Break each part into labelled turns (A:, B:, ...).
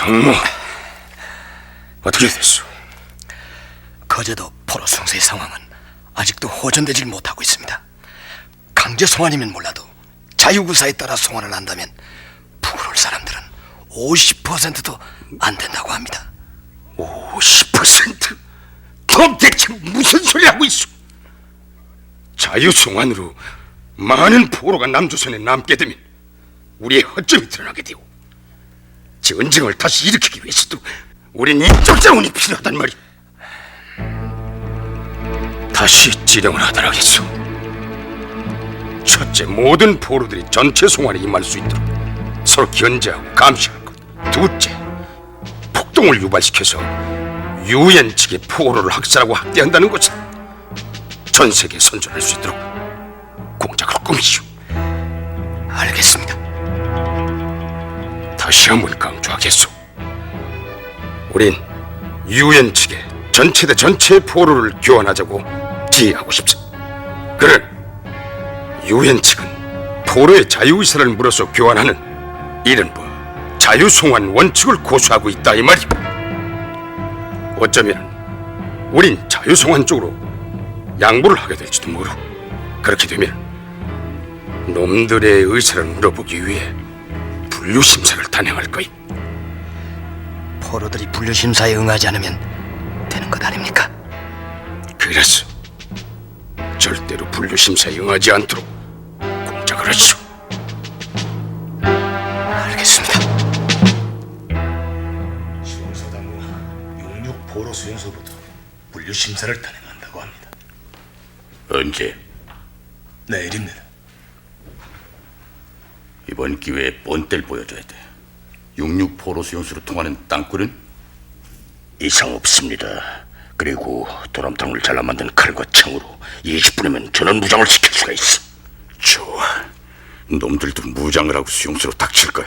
A: 항모, 어떻게 됐소?
B: 거제도 포로 승세의 상황은 아직도 호전되질 못하고 있습니다. 강제 송환이면 몰라도 자유구사에 따라 송환을 한다면 북을 사람들은 50%도 안 된다고 합니다.
A: 50%? 그럼 대체 무슨 소리 하고 있어? 자유송환으로 많은 포로가 남조선에 남게 되면 우리의 허점이 드러나게 되고 전쟁을 다시 일으키기 위해서도 우린 인적 자원이 필요하단 말이야. 다시 지령을 하더라겠소. 첫째, 모든 포로들이 전체 송환에 임할 수 있도록 서로 견제하고 감시할 것. 둘째, 폭동을 유발시켜서 유엔 측의 포로를 학살하고 학대한다는 것은 전 세계에 선전할 수 있도록 공작을 꾸미시오.
B: 알겠습니다.
A: 다시 한번 강조하겠소. 우린 유엔 측에 전체 대 전체의 포로를 교환하자고 지휘하고 싶소. 그는 유엔 측은 포로의 자유의사를 물어서 교환하는 이른바 자유송환 원칙을 고수하고 있다 이 말이오. 어쩌면 우린 자유송환 쪽으로 양보를 하게 될지도 모르. 그렇게 되면 놈들의 의사를 물어보기 위해 분류심사를 단행할 거야.
B: 포로들이 분류심사에 응하지 않으면 되는 것 아닙니까?
A: 그래서 절대로 분류심사에 응하지 않도록 공작을 하시오.
B: 알겠습니다.
C: 수용소당국 66 포로 수용소부터 분류심사를 단행한다고 합니다.
D: 언제?
C: 내일입니다.
D: 이번 기회에 본때를 보여줘야 돼. 66 포로 수용소로 통하는 땅굴은?
E: 이상 없습니다. 그리고 도람탕을 잘라 만든 칼과 창으로 20분이면 전원 무장을 시킬 수가 있어.
D: 좋아. 놈들도 무장을 하고 수용소로 닥칠 거야.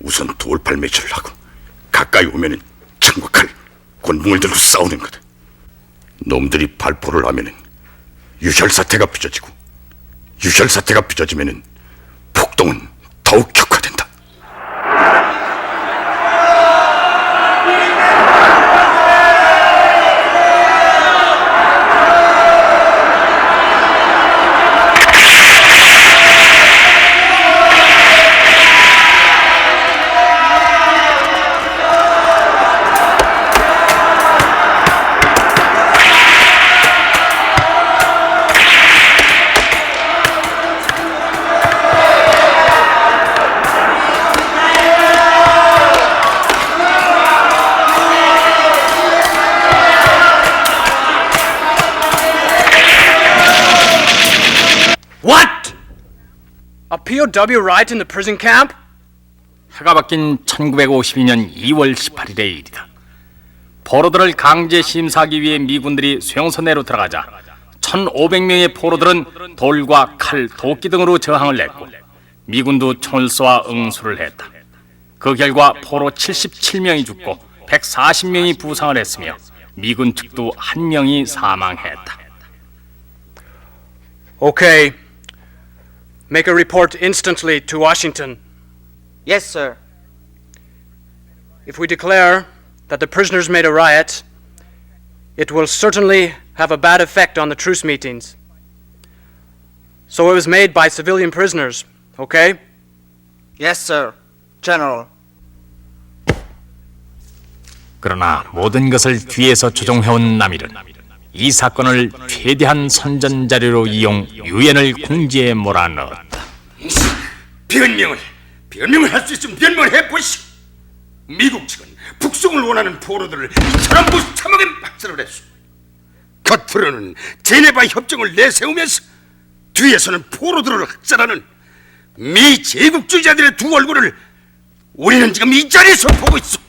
D: 우선 돌팔 매치를 하고 가까이 오면은 창과 칼, 권총을 들고 싸우는 거다. 놈들이 발포를 하면은 유혈사태가 빚어지고 유혈사태가 빚어지면은 폭동은 더욱 격화된다.
F: What? A POW riot in the prison camp?
G: 해가 바뀐 1952년 2월 18일의 일이다. 포로들을 강제 심사하기 위해 미군들이 수용소 내로 들어가자 1,500명의 포로들은 돌과 칼, 도끼 등으로 저항을 했고 미군도 총을 쏘아 응수를 했다. 그 결과 포로 77명이 죽고 140명이 부상을 했으며 미군 측도 1명이 사망했다.
F: Okay. Make a report instantly to Washington.
H: Yes, sir.
F: If we declare that the prisoners made a riot, it will certainly have a bad effect on the truce meetings. So it was made by civilian prisoners, okay?
H: Yes, sir. General.
G: 그러나 모든 것을 뒤에서 조종해온 남일은 이 사건을 최대한 선전자료로 이용 유엔을 궁지에 몰아넣었다.
A: 변명을 할 수 있으면 변명을 해보시오. 미국 측은 북송을 원하는 포로들을 이처럼 무참하게 학살을 했소. 겉으로는 제네바 협정을 내세우면서 뒤에서는 포로들을 학살하는 미 제국주의자들의 두 얼굴을 우리는 지금 이 자리에서 보고 있어.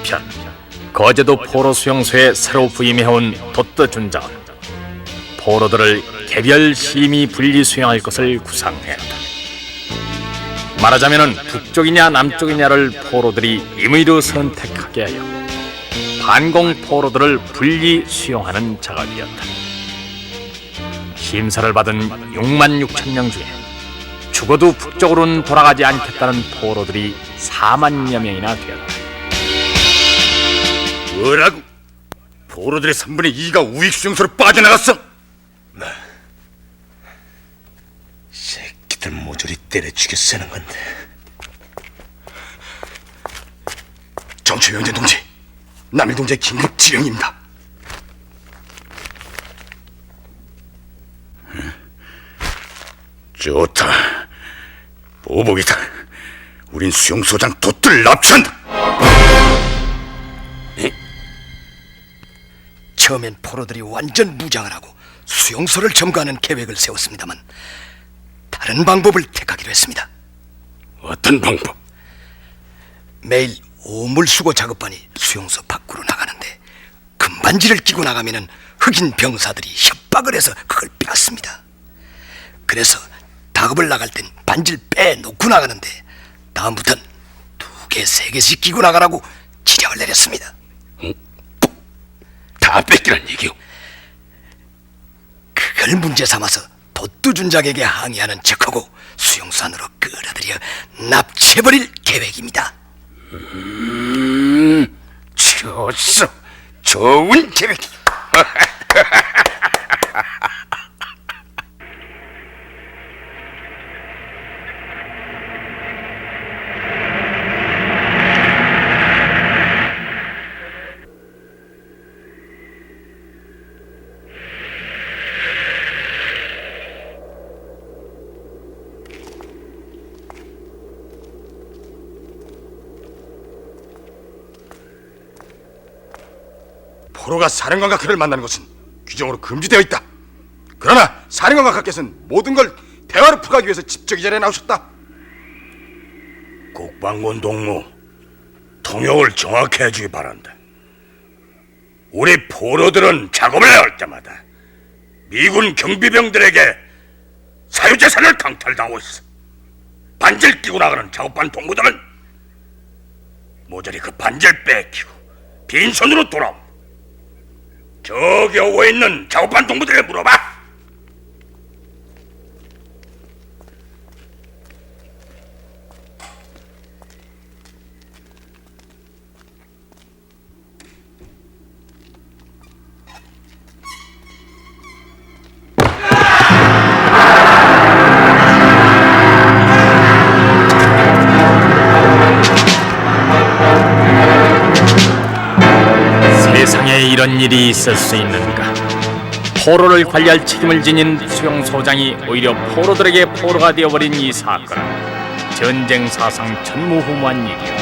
G: 한편 거제도 포로 수용소에 새로 부임해온 도뜨 준장은 포로들을 개별 심의 분리 수용할 것을 구상했다. 말하자면은 북쪽이냐 남쪽이냐를 포로들이 임의로 선택하게 하여 반공 포로들을 분리 수용하는 작업이었다. 심사를 받은 6만 6천 명 중에 죽어도 북쪽으로는 돌아가지 않겠다는 포로들이 4만여 명이나 되었다.
D: 뭐라고? 포로들의 3분의 2가 우익 수용소로 빠져나갔어?
C: 새끼들 모조리 때려 죽여 쓰는 건데.
A: 정치위원장 동지, 남일 동지의 긴급 지령입니다.
D: 좋다. 보복이다. 우린 수용소장 도뜰을 납치한다.
B: 처음엔 포로들이 완전 무장을 하고 수용소를 점거하는 계획을 세웠습니다만 다른 방법을 택하기로 했습니다.
A: 어떤 방법?
B: 매일 오물수거 작업반이 수용소 밖으로 나가는데 금반지를 끼고 나가면은 흑인 병사들이 협박을 해서 그걸 빼앗습니다. 그래서 작업을 나갈 땐 반지를 빼놓고 나가는데 다음부터는 2개, 3개씩 끼고 나가라고 지령을 내렸습니다.
A: 다 뺏기란 얘기요?
B: 그걸 문제 삼아서 도뜨 준장에게 항의하는 척하고 수용소 안으로 끌어들여 납치해버릴 계획입니다.
A: 좋소. 좋은 계획.
C: 포로가 사령관과 그를 만나는 것은 규정으로 금지되어 있다. 그러나 사령관과 각께서는 모든 걸 대화로 풀어가기 위해서 집적 이 자리에 나오셨다.
E: 국방군 동무, 통역을 정확히 해주기 바란다. 우리 포로들은 작업을 할 때마다 미군 경비병들에게 사유재산을 강탈당하고 있어. 반지를 끼고 나가는 작업반 동무들은 모조리 그 반지를 뺏기고 빈손으로 돌아옴. 저기 오고 있는 작업반 동무들에게 물어봐.
G: 세상에 이런 일이 있을 수 있는가? 포로를 관리할 책임을 지닌 수용소장이 오히려 포로들에게 포로가 되어버린 이 사건은 전쟁 사상 전무후무한 일이요.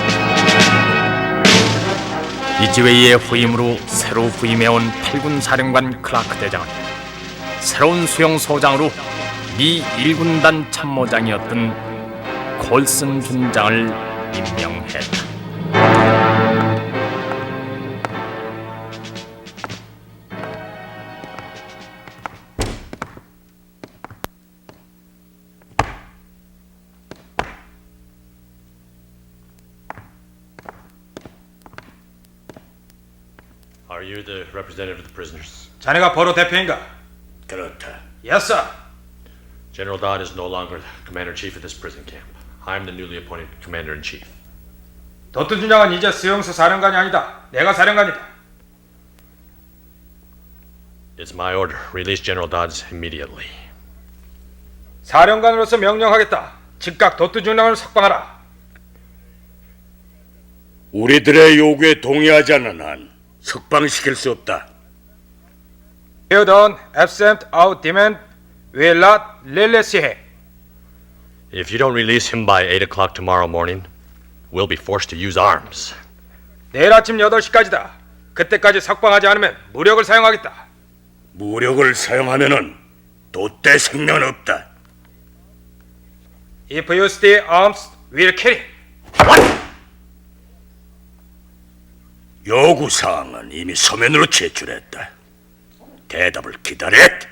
G: 이지웨이의 후임으로 새로 부임해온 8군 사령관 클라크 대장은 새로운 수용소장으로 미 1군단 참모장이었던 콜슨 준장을 임명했다.
I: Are you the representative of the prisoners?
C: 자네가 포로 대표인가?
E: 그렇다.
C: Yes, sir.
I: General Dodd is no longer the commander-in-chief of this prison camp. I'm the newly appointed commander-in-chief.
C: 도뜨 준장은 이제 수용소 사령관이 아니다. 내가 사령관이다.
I: It's my order. Release General Dodd immediately.
C: 사령관으로서 명령하겠다. 즉각 도뜨 준장을 석방하라.
E: 우리들의 요구에 동의하지 않는 한 석방시킬 수 없다.
C: You don't accept our demand, will not release him.
I: If you don't release him by 8 o'clock tomorrow morning, we'll be forced to use arms.
C: 내일 아침 8시까지다. 그때까지 석방하지 않으면 무력을 사용하겠다.
E: 무력을 사용하면은 도떼 생명은 없다.
C: If you stay arms, we'll kill him.
E: 요구사항은 이미 서면으로 제출했다. 대답을 기다렸다.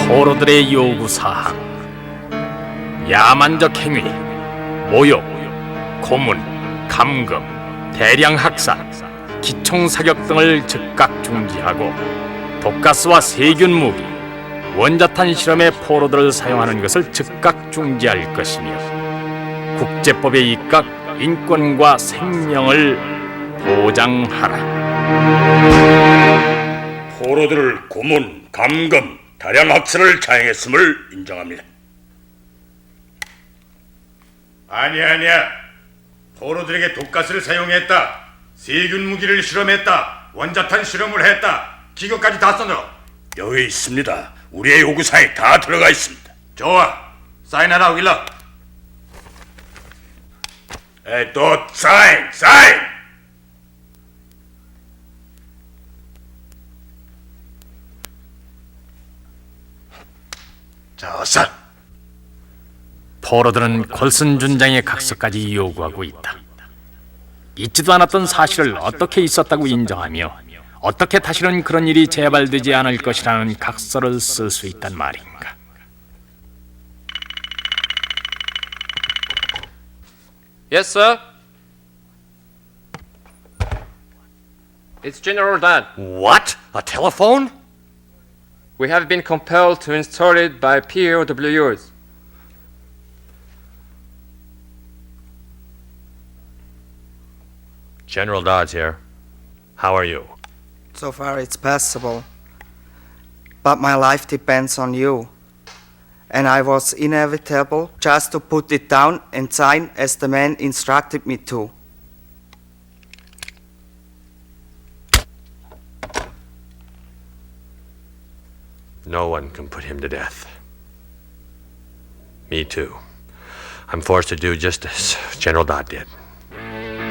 G: 포로들의 요구사항: 야만적 행위, 모욕, 고문, 감금, 대량 학살, 기총사격 등을 즉각 중지하고 독가스와 세균 무기, 원자탄 실험에 포로들을 사용하는 것을 즉각 중지할 것이며 국제법에 입각 인권과 생명을 보장하라.
E: 포로들을 고문, 감금, 다량 학살을 자행했음을 인정합니다.
C: 아니야. 포로들에게 독가스를 사용했다. 세균 무기를 실험했다. 원자탄 실험을 했다. 기록까지 다 써넣어.
E: 여기 있습니다. 우리의 요구사항이 다 들어가 있습니다.
C: 좋아. 사인하라, 윌러.
E: 또 사인!
C: 자, 어서.
G: 포로들은 콜슨 준장의 각서까지 요구하고 있다. 있지도 않았던 사실을 어떻게 있었다고 인정하며 어떻게 다시는 그런 일이 재발되지 않을 것이라는 각서를 쓸 수 있단 말인가.
F: Yes, sir. It's General Dan.
I: What? A telephone?
F: We have been compelled to install it by POWs.
I: General Dodds here. How are you?
H: So far it's passable. But my life depends on you. And I was inevitable just to put it down and sign as the man instructed me to.
I: No one can put him to death. Me too. I'm forced to do just as General Dodd did.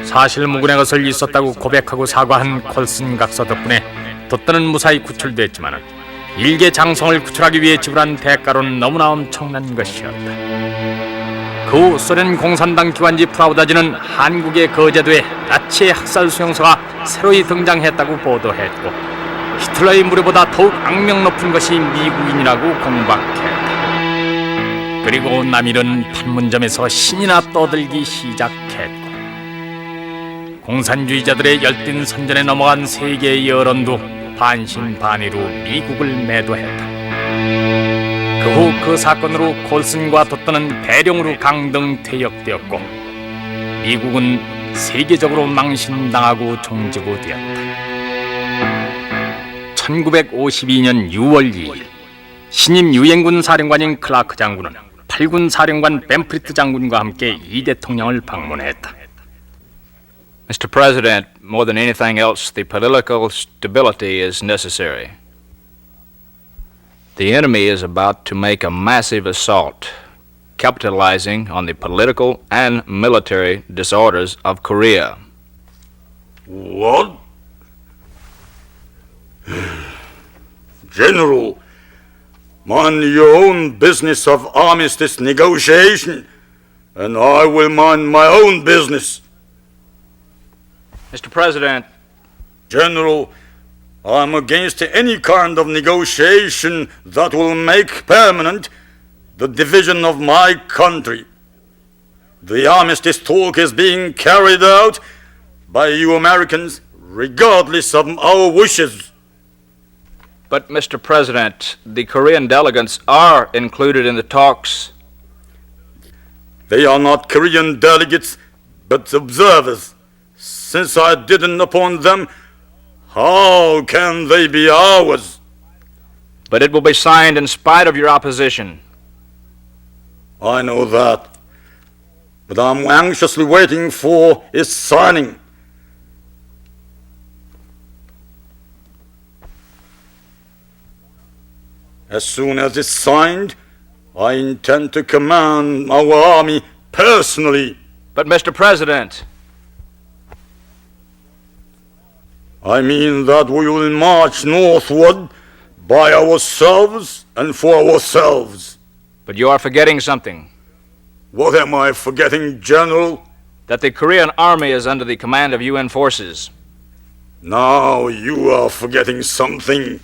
G: 사실무근의 것을 있었다고 고백하고 사과한 콜슨 각서 덕분에 돛단은 무사히 구출됐지만 일개 장성을 구출하기 위해 지불한 대가로는 너무나 엄청난 것이었다. 그 후 소련 공산당 기관지 프라우다지는 한국에 거제도에 나치의 학살 수용소가 새로이 등장했다고 보도했고 히틀러의 무료보다 더욱 악명 높은 것이 미국인이라고 공박했다. 그리고 남일은 판문점에서 신이나 떠들기 시작했고 공산주의자들의 열띤 선전에 넘어간 세계의 여론도 반신반의로 미국을 매도했다. 그 후 그 사건으로 콜슨과 돛단은 대령으로 강등 퇴역되었고 미국은 세계적으로 망신당하고 종지부되었다. 1952년 6월 2일 신임 유엔군 사령관인 클라크 장군은 8군 사령관 벤프리트 장군과 함께 이 대통령을 방문했다.
J: Mr. President, more than anything else, the political stability is necessary. The enemy is about to make a massive assault, capitalizing on the political and military disorders of Korea.
E: What? General, mind your own business of armistice negotiation, and I will mind my own business.
J: Mr. President,
E: General, I'm against any kind of negotiation that will make permanent the division of my country. The armistice talk is being carried out by you Americans regardless of our wishes.
J: but Mr. President, the Korean delegates are included in the talks.
E: They are not Korean delegates, but observers. Since I didn't appoint them, how can they be ours?
J: But it will be signed in spite of your opposition.
E: I know that. But I'm anxiously waiting for its signing. As soon as it's signed, I intend to command our army personally.
J: But Mr. President,
E: I mean that we will march northward by ourselves and for ourselves.
J: But you are forgetting something.
E: What am I forgetting, General?
J: That the Korean army is under the command of UN forces.
E: Now you are forgetting something.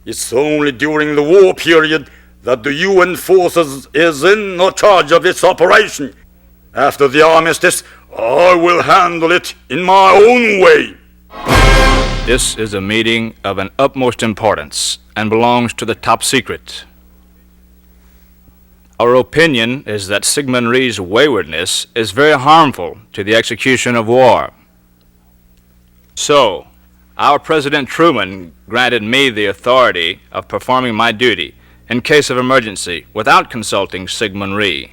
E: It's only during the war period that the UN forces is in charge of this operation. After the armistice, I will handle it in my own way.
J: This is a meeting of an utmost importance and belongs to the top secret. Our opinion is that Syngman Rhee's waywardness is very harmful to the execution of war. So, our President Truman granted me the authority of performing my duty in case of emergency without consulting Syngman Rhee.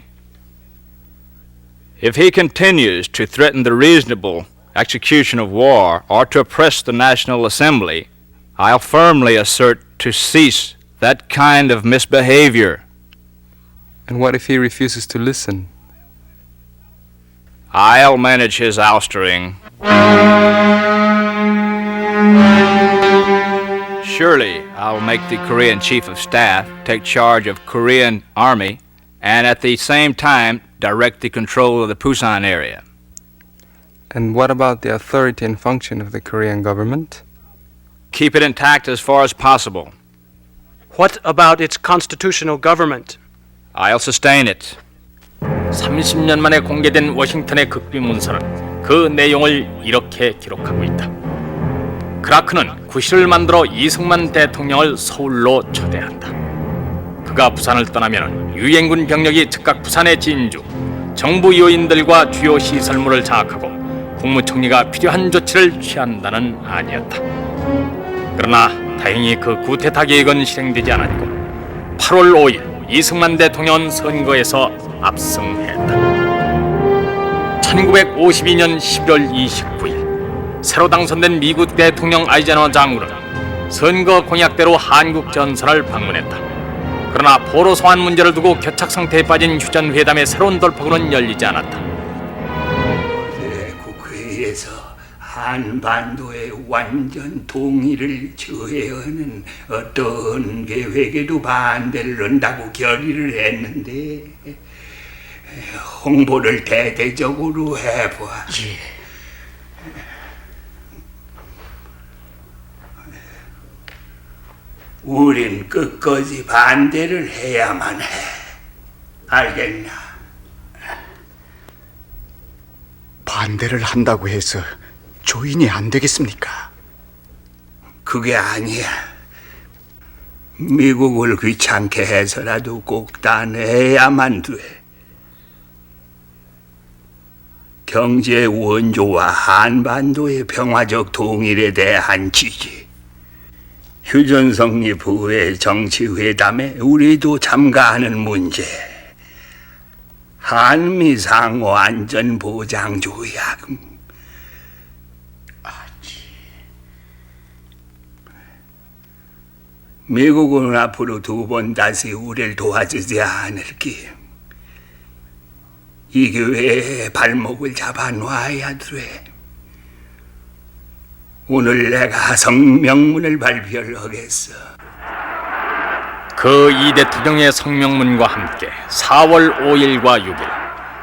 J: If he continues to threaten the reasonable execution of war or to oppress the National Assembly, I'll firmly assert to cease that kind of misbehavior.
K: And what if he refuses to listen?
J: I'll manage his oustering. Surely I'll make the Korean Chief of Staff take charge of Korean Army and at the same time direct the control of the Pusan area.
K: And what about the authority and function of the Korean government?
J: Keep it intact as far as possible.
F: What about its constitutional government?
J: I'll sustain it.
G: 30년 만에 공개된 워싱턴의 극비 문서는 그 내용을 이렇게 기록하고 있다. 크라크는 구실을 만들어 이승만 대통령을 서울로 초대한다. 그가 부산을 떠나면 유엔군 병력이 즉각 부산에 진주, 정부 요인들과 주요 시설물을 장악하고 국무총리가 필요한 조치를 취한다는 아니었다. 그러나 다행히 그 구테타 계획은 실행되지 않았고 8월 5일 이승만 대통령은 선거에서 압승했다. 1952년 11월 29일 새로 당선된 미국 대통령 아이젠하워 장군은 선거 공약대로 한국 전선을 방문했다. 그러나 포로 송환 문제를 두고 교착 상태에 빠진 휴전 회담의 새로운 돌파구는 열리지 않았다.
A: 국회에서 한반도의 완전 통일을 저해하는 어떤 계획에도 반대를 한다고 결의를 했는데 홍보를 대대적으로 해보았지. 우린 끝까지 반대를 해야만 해. 알겠나?
C: 반대를 한다고 해서 조인이 안 되겠습니까?
A: 그게 아니야. 미국을 귀찮게 해서라도 꼭 따내야만 돼. 경제 원조와 한반도의 평화적 통일에 대한 지지, 휴전성립 후의 정치회담에 우리도 참가하는 문제, 한미 상호 안전보장 조약, 미국은 앞으로 2번 다시 우리를 도와주지 않을게. 이 기회에 발목을 잡아놔야 돼. 오늘 내가 성명문을 발표를 하겠어.
G: 그 이 대통령의 성명문과 함께 4월 5일과 6일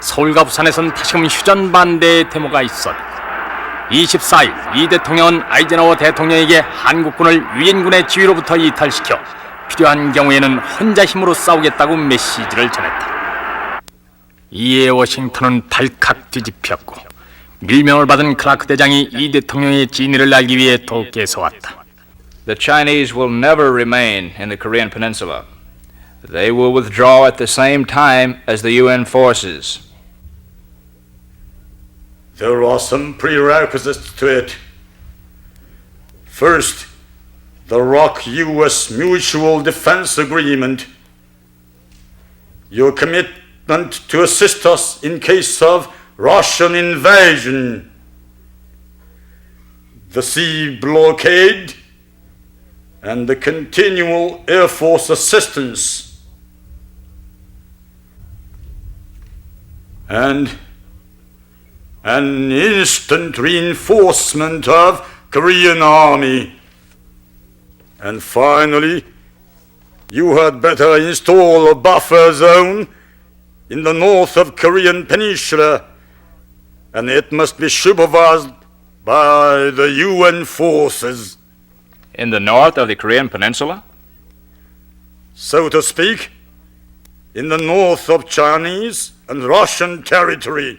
G: 서울과 부산에선 다시금 휴전 반대의 데모가 있었다. 24일 이 대통령은 아이젠하워 대통령에게 한국군을 유엔군의 지휘로부터 이탈시켜 필요한 경우에는 혼자 힘으로 싸우겠다고 메시지를 전했다. 이에 워싱턴은 발칵 뒤집혔고 밀명을 받은 클라크 대장이 이 대통령의 진위를 알기 위해 도쿄에서 왔다.
J: The Chinese will never remain in the Korean Peninsula. They will withdraw at the same time as the UN forces.
E: There are some prerequisites to it. First, the ROK-US Mutual Defense Agreement. Your commitment to assist us in case of Russian invasion. The sea blockade and the continual Air Force assistance. And an instant reinforcement of Korean army. And finally, you had better install a buffer zone in the north of Korean Peninsula, and it must be supervised by the UN forces.
J: In the north of the Korean Peninsula?
E: So to speak, in the north of Chinese and Russian territory.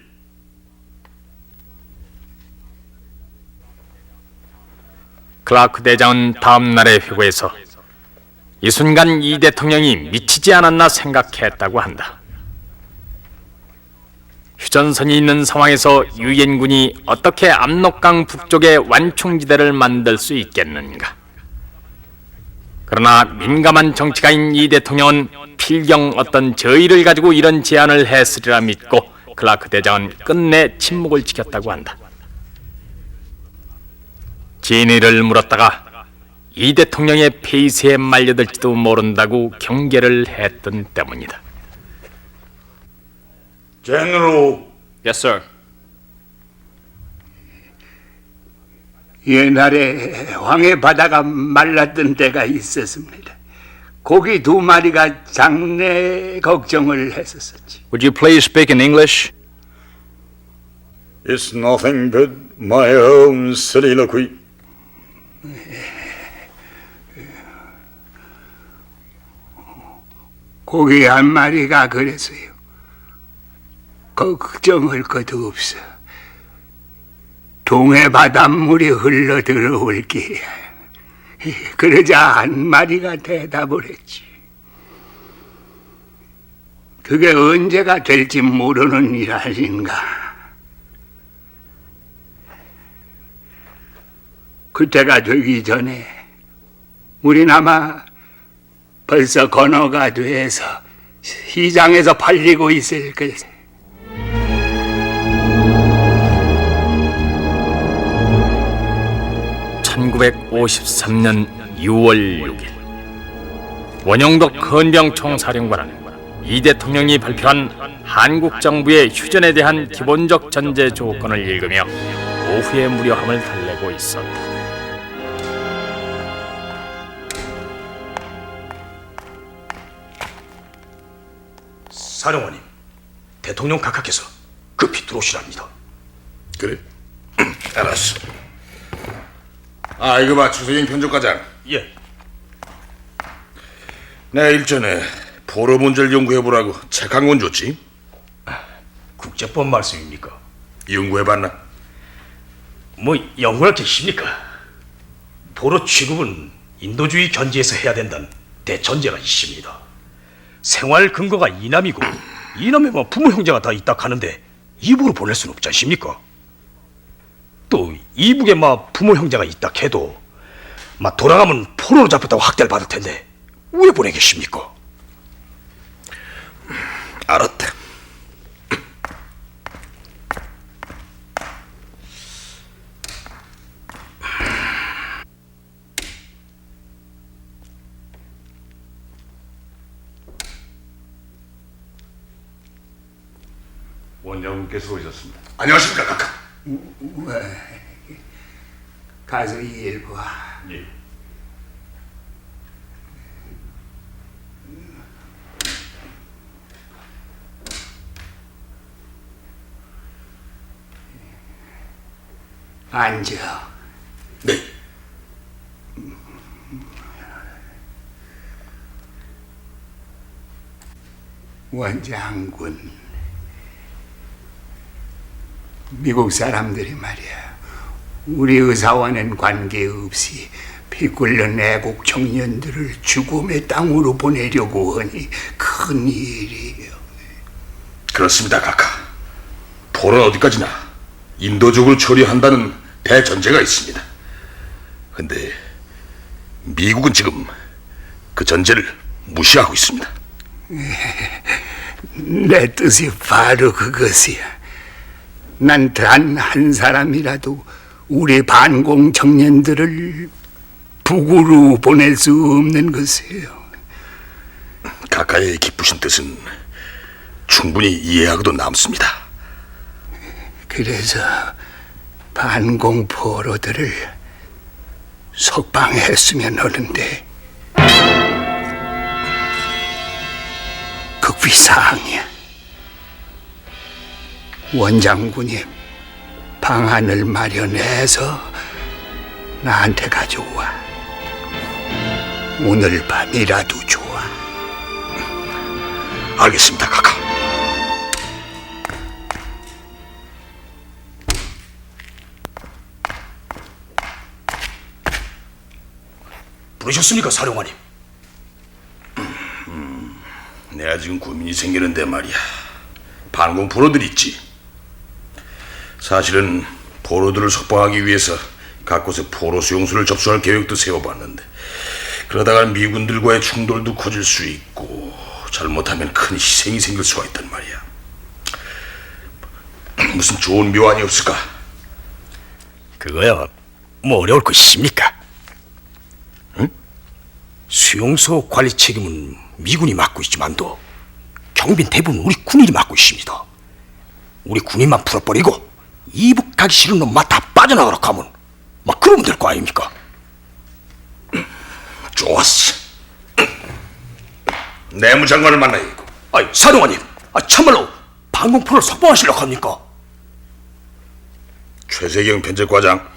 G: 클라크 대장은 다음 날의 회고에서 이 순간 이 대통령이 미치지 않았나 생각했다고 한다. 휴전선이 있는 상황에서 유엔군이 어떻게 압록강 북쪽에 완충지대를 만들 수 있겠는가? 그러나 민감한 정치가인 이 대통령은 필경 어떤 저의를 가지고 이런 제안을 했으리라 믿고 클라크 대장은 끝내 침묵을 지켰다고 한다. 진위를 물었다가 이 대통령의 폐쇄에 말려들지도 모른다고 경계를 했던 때문이다.
E: General.
J: Yes, sir.
L: 옛날에 황해 바다가 말랐던 때가 있었습니다. 고기 2마리가 장래 걱정을 했었었지.
J: Would you please speak in English?
E: It's nothing but my own soliloquy.
L: 고기 1마리가 그랬어요. 걱정할 것도 없어. 동해 바닷물이 흘러 들어올게. 그러자 1마리가 대답을 했지. 그게 언제가 될지 모르는 일 아닌가. 그때가 되기 전에 우린 아마 벌써 건어가 돼서 시장에서 팔리고 있을 거야.
G: 1953년 6월 6일 원영덕 헌병 총사령관은 이 대통령이 발표한 한국 정부의 휴전에 대한 기본적 전제 조건을 읽으며 오후의 무료함을 달래고 있었다.
B: 사령관님, 대통령 각하께서 급히 들어오시랍니다.
A: 그래? 알았어. 아, 이거 봐, 주석영 편집과장.
B: 예.
A: 내가 일전에 포로 문제를 연구해보라고 책 한 권 줬지?
B: 국제법 말씀입니까?
A: 연구해봤나?
B: 뭐 연구할 게 있습니까? 포로 취급은 인도주의 견지에서 해야 된다는 대전제가 있습니다. 생활 근거가 이남이고 이남에 뭐 부모 형제가 다 있다 하는데 이북으로 보낼 수는 없지 않습니까? 또 이북에 막 부모 형제가 있다 해도 막 돌아가면 포로로 잡혔다고 학대를 받을 텐데 왜 보내겠습니까?
A: 알았다. 원장님께서 오셨습니다. 안녕하십니까, 각하.
L: 가서 일 봐.
A: 예.
L: 앉아.
A: 네.
L: 원장군, 미국 사람들이 말이야, 우리 의사와는 관계없이 피 끓는 애국 청년들을 죽음의 땅으로 보내려고 하니 큰일이에요.
A: 그렇습니다, 각하. 포로는 어디까지나 인도적으로 처리한다는 대전제가 있습니다. 근데 미국은 지금 그 전제를 무시하고 있습니다.
L: 내 뜻이 바로 그것이야. 난 단 한 사람이라도 우리 반공 청년들을 북으로 보낼 수 없는 것이에요.
A: 각하의 기쁘신 뜻은 충분히 이해하고도 남습니다.
L: 그래서 반공 포로들을 석방했으면 하는데 극비사항이야. 원장군이 방안을 마련해서 나한테 가져와. 오늘 밤이라도 좋아.
C: 알겠습니다, 카카.
A: 부르셨습니까, 사령관님?
D: 내가 지금 고민이 생기는데 말이야. 반공 포로들 있지. 사실은 포로들을 석방하기 위해서 각 곳에 포로 수용소를 접수할 계획도 세워봤는데 그러다가 미군들과의 충돌도 커질 수 있고 잘못하면 큰 희생이 생길 수가 있단 말이야. 무슨 좋은 묘안이 없을까?
B: 그거야 뭐 어려울 것이십니까? 응? 수용소 관리 책임은 미군이 맡고 있지만도 경비는 대부분 우리 군인이 맡고 있습니다. 우리 군인만 풀어버리고 이북 가기 싫은 놈만 다 빠져나가라고 하면 막 그러면 될 거 아닙니까?
D: 좋았어. 내무장관을 만나야겠고.
B: 아이 사령관님, 참말로 반공포를 석방하시려고 합니까?
D: 최세경 편집과장,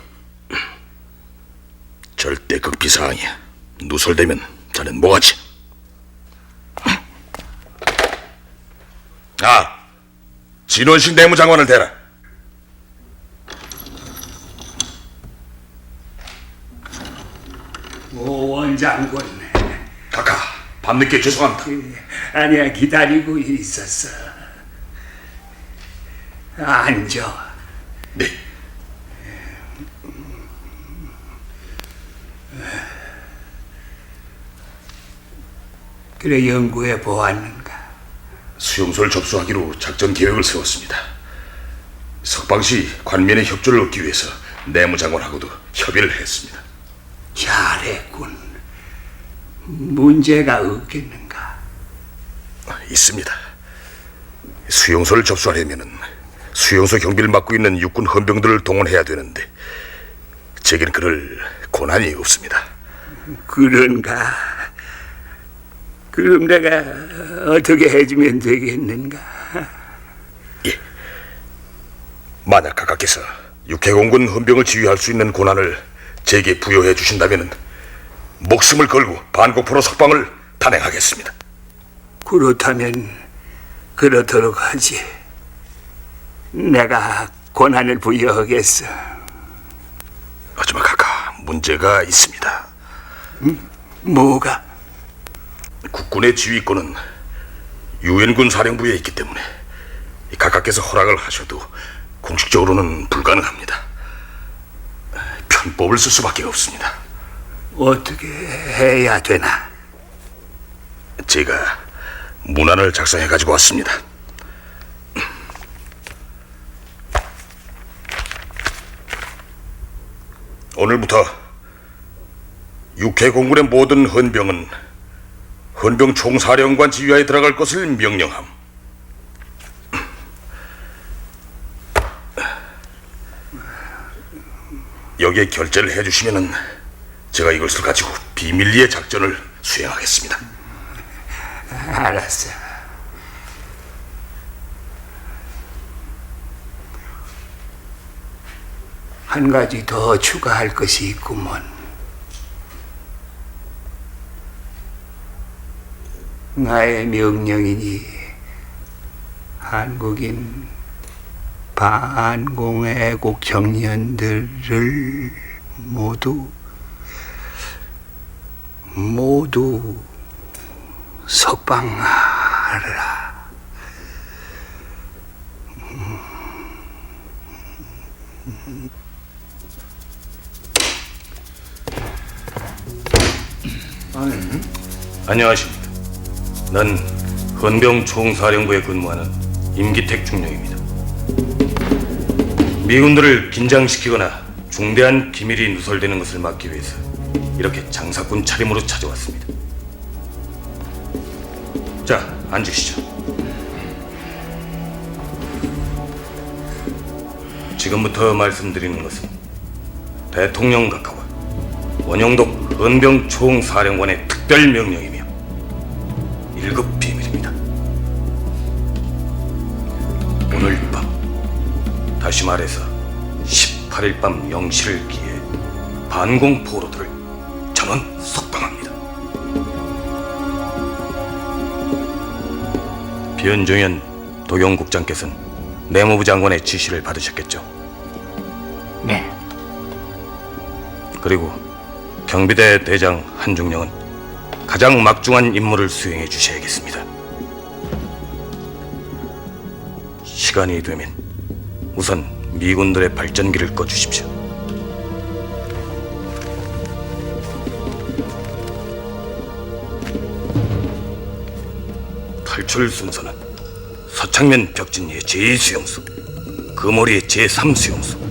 D: 절대 극비사항이야. 누설되면 자넨 뭐하지? 진원식 내무장관을 대라.
L: 오 원장군.
D: 카카, 밤늦게 죄송합니다.
L: 아니야, 기다리고 있었어. 앉아.
D: 네.
L: 그래, 연구해 보았는가?
D: 수용소를 접수하기로 작전 계획을 세웠습니다. 석방 시 관면의 협조를 얻기 위해서 내무장관하고도 협의를 했습니다.
L: 잘했군. 문제가 없겠는가?
D: 있습니다. 수용소를 접수하려면은 수용소 경비를 맡고 있는 육군 헌병들을 동원해야 되는데 제겐 그럴 권한이 없습니다.
L: 그런가? 그럼 내가 어떻게 해주면 되겠는가?
D: 예. 만약 각하께서 육해공군 헌병을 지휘할 수 있는 권한을 제게 부여해 주신다면은 목숨을 걸고 반고포로 석방을 단행하겠습니다.
L: 그렇다면 그렇도록 하지. 내가 권한을 부여하겠어.
D: 하지만 각하, 문제가 있습니다.
L: 뭐가?
D: 국군의 지휘권은 유엔군 사령부에 있기 때문에 각하께서 허락을 하셔도 공식적으로는 불가능합니다. 편법을 쓸 수밖에 없습니다.
L: 어떻게 해야 되나?
D: 제가 문안을 작성해 가지고 왔습니다. 오늘부터 육해공군의 모든 헌병은 헌병 총사령관 지휘하에 들어갈 것을 명령함. 여기에 결재를 해주시면은 제가 이것을 가지고 비밀리에 작전을 수행하겠습니다.
L: 알았어. 한 가지 더 추가할 것이 있구먼. 나의 명령이니 한국인 반공애국 청년들을 모두 석방하라.
D: 안녕하십니까. 난 헌병 총사령부에 근무하는 임기택 중령입니다. 미군들을 긴장시키거나 중대한 기밀이 누설되는 것을 막기 위해서 이렇게 장사꾼 차림으로 찾아왔습니다. 자, 앉으시죠. 지금부터 말씀드리는 것은 대통령 각하와 원영독 헌병 총사령관의 특별 명령이며 1급 비밀입니다. 오늘 밤, 다시 말해서 18일 밤 0시를 기해 반공 포로들을 전원 석방합니다. 변종현 도경국장께서는 내무부 장관의 지시를 받으셨겠죠?
J: 네.
D: 그리고 경비대 대장 한중령은 가장 막중한 임무를 수행해 주셔야겠습니다. 시간이 되면 우선 미군들의 발전기를 꺼주십시오. 탈출 순서는 서창면 벽진리의 제2수용소, 금오리의 제3수용소,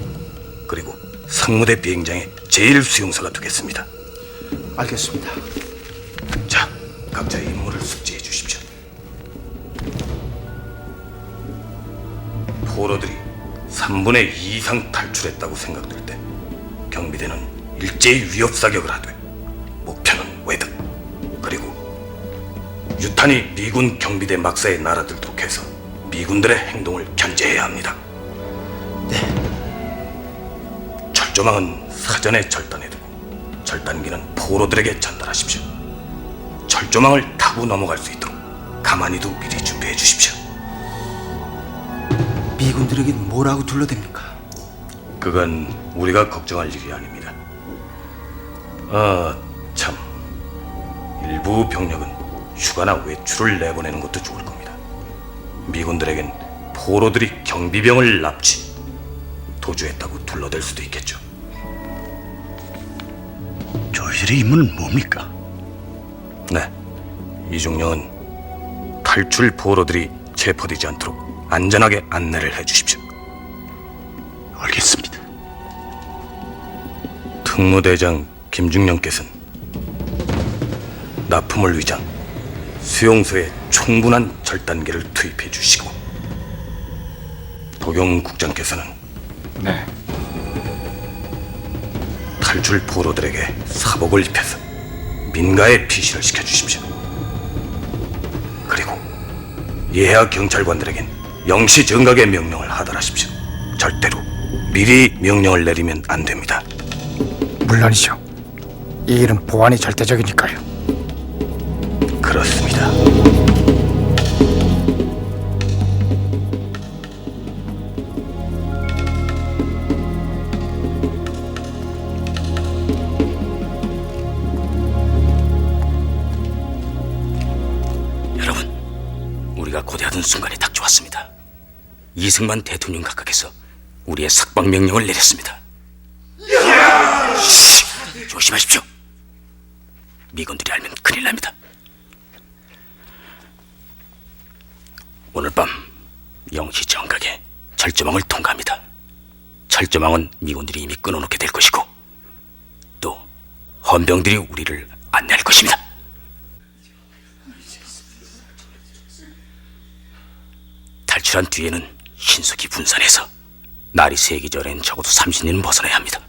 D: 그리고 상무대 비행장의 제1수용소가 되겠습니다.
B: 알겠습니다.
D: 자, 각자의 임무를 숙지해 주십시오. 포로들이 3분의 2 이상 탈출했다고 생각될 때 경비대는 일제히 위협 사격을 하되 목표는 외득, 그리고 유탄이 미군 경비대 막사에 날아들도록 해서 미군들의 행동을 견제해야 합니다.
B: 네.
D: 철조망은 사전에 절단해두고 절단기는 포로들에게 전달하십시오. 철조망을 타고 넘어갈 수 있도록 가만히도 미리 준비해 주십시오.
B: 미군들에겐 뭐라고 둘러댑니까?
D: 그건 우리가 걱정할 일이 아닙니다. 참, 일부 병력은 휴가나 외출을 내보내는 것도 좋을 겁니다. 미군들에겐 포로들이 경비병을 납치, 도주했다고 둘러댈 수도 있겠죠.
L: 저희들의 임무는 뭡니까?
D: 네, 이중령은 탈출 포로들이 체포되지 않도록 안전하게 안내를 해주십시오.
L: 알겠습니다.
D: 특무대장 김중령께서는 납품을 위장 수용소에 충분한 절단기를 투입해 주시고, 도경국장께서는
J: 네.
D: 탈출 포로들에게 사복을 입혀서 민가에 피시를 시켜주십시오. 그리고 예하 경찰관들에겐 영시 정각의 명령을 하달하십시오. 절대로 미리 명령을 내리면 안 됩니다.
B: 물론이죠. 이 일은 보안이 절대적이니까요.
D: 그렇습니다.
A: 여러분, 우리가 고대하던 순간이 닥쳐왔습니다. 이승만 대통령 각하께서 우리의 석방 명령을 내렸습니다. 쉬! 조심하십시오. 미군들이 알면 큰일 납니다. 오늘 밤 0시 정각에 철조망을 통과합니다. 철조망은 미군들이 이미 끊어놓게 될 것이고, 또 헌병들이 우리를 안내할 것입니다. 탈출한 뒤에는 신속히 분산해서 날이 새기 전엔 적어도 30리는 벗어나야 합니다.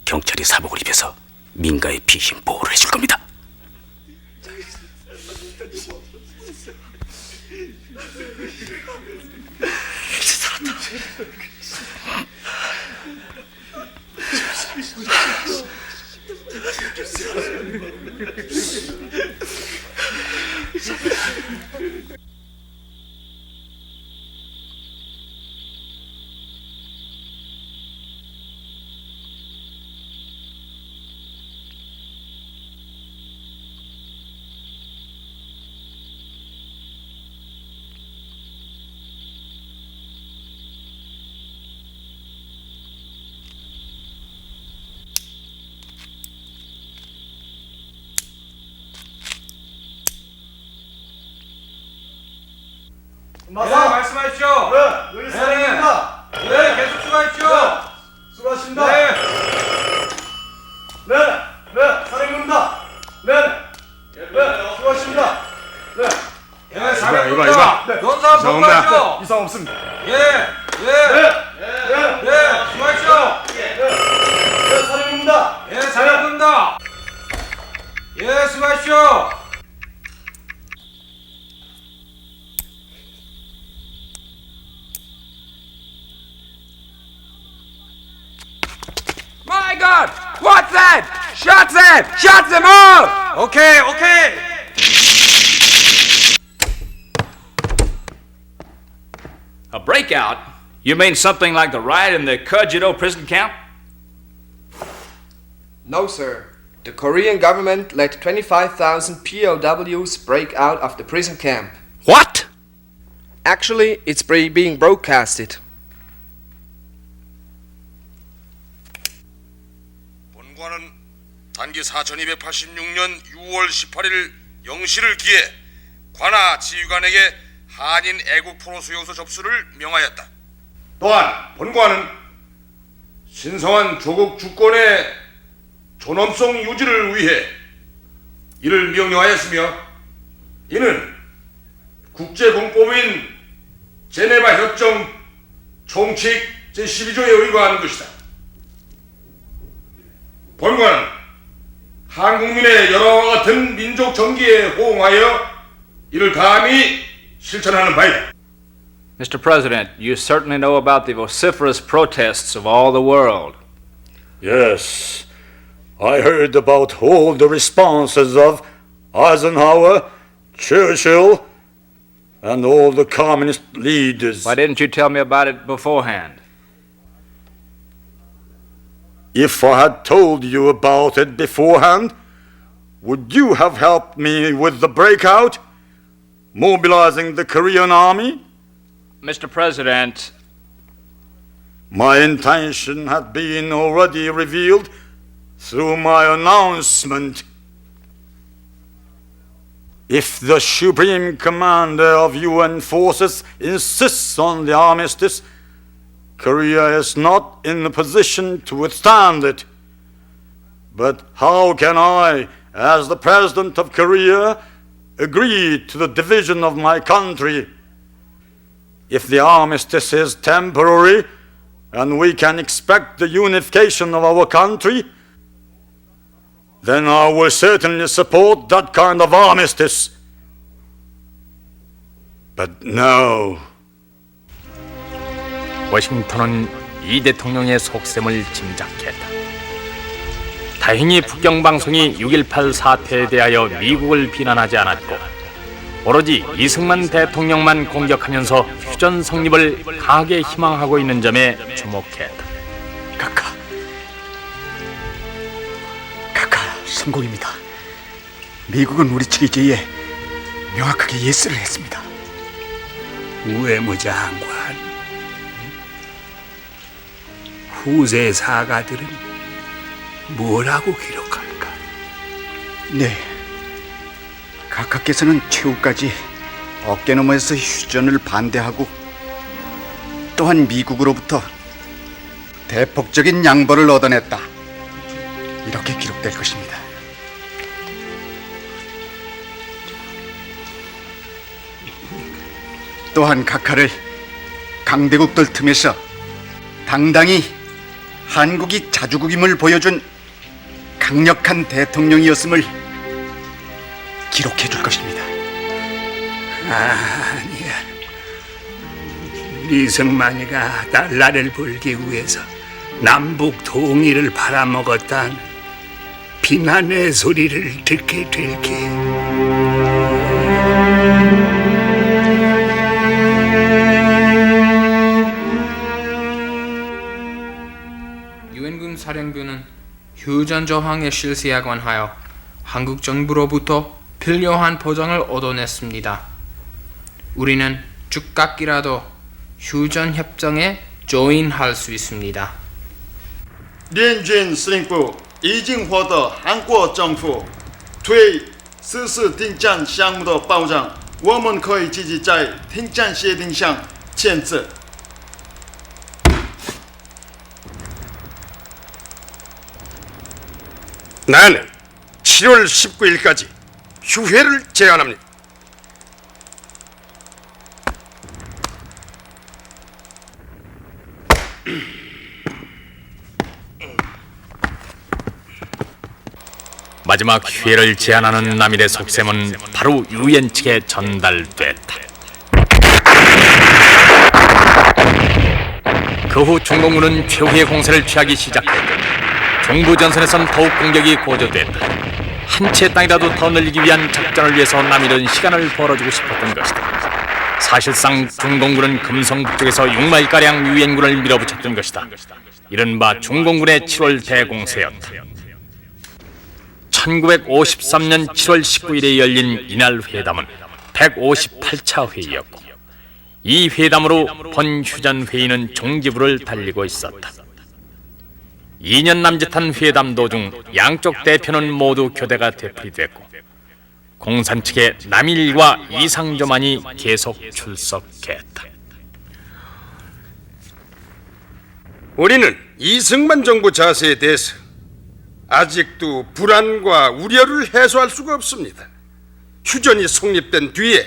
A: 경찰이 사복을 입혀서 민가의 피신 보호를 해줄 겁니다.
M: 마사 말씀하십시오. 네, 사령입니다. 네, 계속 수고하십시오. 수고하십니다. 네, 사령입니다. 네, 수고하십니다. 네, 사령입니다. 연사 복구하십시오.
C: 이상 없습니다.
M: 예. 예, 수고하십시오. 예, 사령부입니다. 예, 사령부입니다. 예, 수고하십시오.
N: My God! What's that? Shut them! Shut them all!
M: 오케이, 오케이.
J: A breakout? You mean something like the riot in the Kojiro prison camp?
H: No, sir. The Korean government let 25,000 POWs break out of the prison camp.
B: What?
H: Actually, it's being broadcasted.
D: 본관은 단기 4286년 6월 18일 0시를 기해 관하 지휘관에게 한인 애국 포로 수용소 접수를 명하였다. 또한 본관은 신성한 조국 주권의 존엄성 유지를 위해 이를 명령하였으며 이는 국제공법인 제네바 협정 총칙 제12조에 의거하는 것이다. 본관은 한국민의 여러와 같은 민족 정기에 호응하여 이를 감히 실천하는 바이다.
J: Mr. President, you certainly know about the vociferous protests of all the world.
E: Yes, I heard about all the responses of Eisenhower, Churchill, and all the communist leaders.
J: Why didn't you tell me about it beforehand?
E: If I had told you about it beforehand, would you have helped me with the breakout, mobilizing the Korean army?
J: Mr. President,
E: my intention had been already revealed through my announcement. If the Supreme Commander of UN forces insists on the armistice, Korea is not in a position to withstand it. But how can I, as the President of Korea, agree to the division of my country? If the armistice is temporary and we can expect the unification of our country, then I will certainly support that kind of armistice. But no.
G: 워싱턴은 이 대통령의 속셈을 짐작했다. 다행히 북경방송이 6.18 사태에 대하여 미국을 비난하지 않았고 오로지 이승만 대통령만 공격하면서 휴전 성립을 강하게 희망하고 있는 점에 주목했다.
B: 카카 성공입니다. 미국은 우리 측의 제의에 명확하게 예스를 했습니다.
L: 외무장관, 후세 사가들은 뭐라고 기록할까?
B: 네, 카카께서는 최후까지 어깨너머에서 휴전을 반대하고 또한 미국으로부터 대폭적인 양보를 얻어냈다. 이렇게 기록될 것입니다. 또한 카카를 강대국들 틈에서 당당히 한국이 자주국임을 보여준 강력한 대통령이었음을 기록해 줄 것입니다.
L: 아니야. 이승만이가 달러를 벌기 위해서 남북 통일을 팔아먹었다는 비난의 소리를 듣게 될게.
N: 유엔군 사령부는 휴전 조항에 실시하곤 하여 한국 정부로부터 필요한 보장을 얻어냈습니다. 우리는 즉각이라도 휴전 협정에 조인할 수 있습니다.
O: 联军司令部已经获得韩国政府对实施停战项目的保障，我们可以积极在停战协定上签字。
A: 나는 7월 19일까지 휴회를 제안합니다.
G: 마지막 휴회를 제안하는 남일의 속셈은 바로 유엔 측에 전달됐다. 그 후 중공군은 최후의 공세를 취하기 시작했고 중부 전선에선 더욱 공격이 고조됐다. 한 채 땅이라도 더 늘리기 위한 작전을 위해서 남일은 시간을 벌어주고 싶었던 것이다. 사실상 중공군은 금성 북쪽에서 6마일가량 유엔군을 밀어붙였던 것이다. 이른바 중공군의 7월 대공세였다. 1953년 7월 19일에 열린 이날 회담은 158차 회의였고 이 회담으로 본 휴전 회의는 종지부를 달리고 있었다. 2년 남짓한 회담 도중 양쪽 대표는 모두 교대가 되풀이됐고 공산 측의 남일과 이상조만이 계속 출석했다.
A: 우리는 이승만 정부 자세에 대해서 아직도 불안과 우려를 해소할 수가 없습니다. 휴전이 성립된 뒤에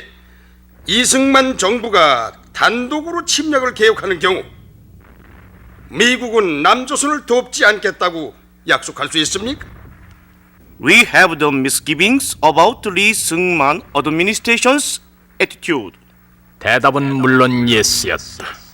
A: 이승만 정부가 단독으로 침략을 계획하는 경우 미국은 남조선을 돕지 않겠다고 약속할 수 있습니까?
P: We have the misgivings about Lee Seung-man administration's attitude.
G: 대답은 물론 예스였다.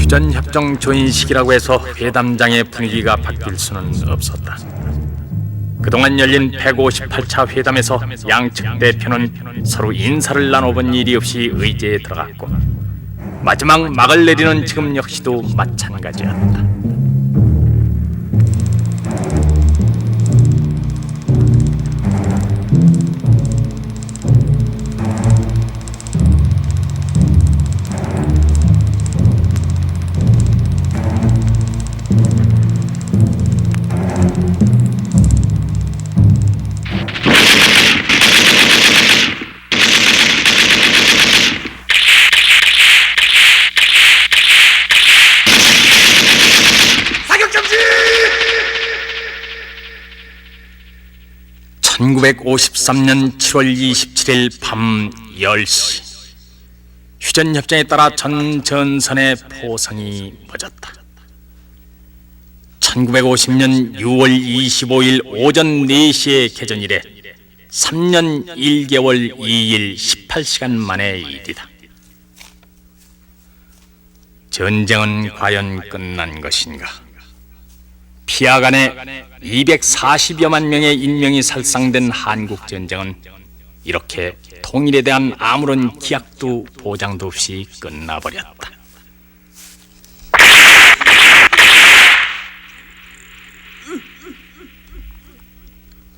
G: 휴전협정 조인식이라고 해서 회담장의 분위기가 바뀔 수는 없었다. 그동안 열린 158차 회담에서 양측 대표는 서로 인사를 나눠본 일이 없이 의제에 들어갔고 마지막 막을 내리는 지금 역시도 마찬가지였다. (1953년 7월 27일) 밤 10시 휴전협정에 따라 전 전선의 포성이 멎었다. 1950년 6월 25일 오전 4시의 개전일에 3년 1개월 2일 18시간 만의 일이다. 전쟁은 과연 끝난 것인가? 피하간에 240여만 명의 인명이 살상된 한국전쟁은 이렇게 통일에 대한 아무런 기약도 보장도 없이 끝나버렸다.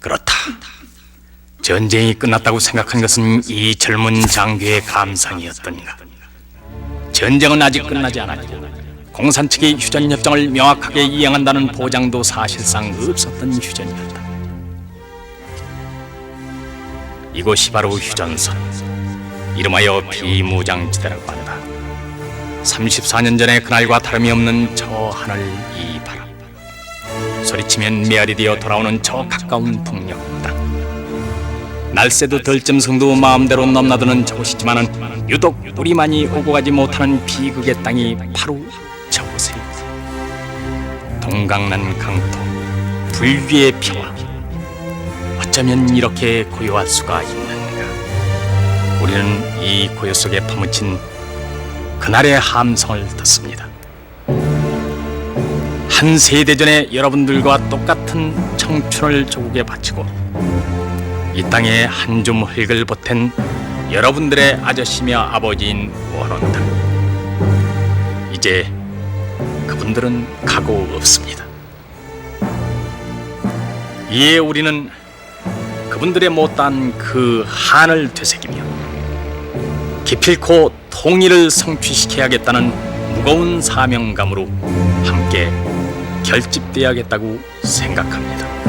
G: 그렇다. 전쟁이 끝났다고 생각한 것은 이 젊은 장교의 감상이었던가. 전쟁은 아직 끝나지 않았고 공산 측이 휴전협정을 명확하게 이행한다는 보장도 사실상 없었던 휴전이었다. 이곳이 바로 휴전선. 이름하여 비무장지대라고 한다. 34년 전의 그날과 다름이 없는 저 하늘 이 바람, 소리치면 메아리 되어 돌아오는 저 가까운 북녘 땅, 날새도 덜쯤승도 마음대로 넘나드는 저곳이지만은 유독 우리만이 오고 가지 못하는 비극의 땅이 바로 저곳입니다. 동강난 강토, 불귀의 평화, 어쩌면 이렇게 고요할 수가 있는가. 우리는 이 고요 속에 파묻힌 그날의 함성을 듣습니다. 한 세대 전에 여러분들과 똑같은 청춘을 조국에 바치고 이 땅에 한 줌 흙을 보탠 여러분들의 아저씨며 아버지인 원원들, 이제 그분들은 가고 없습니다. 이에 우리는 그분들의 못다한 그 한을 되새기며 기필코 통일을 성취시켜야겠다는 무거운 사명감으로 함께 결집돼야겠다고 생각합니다.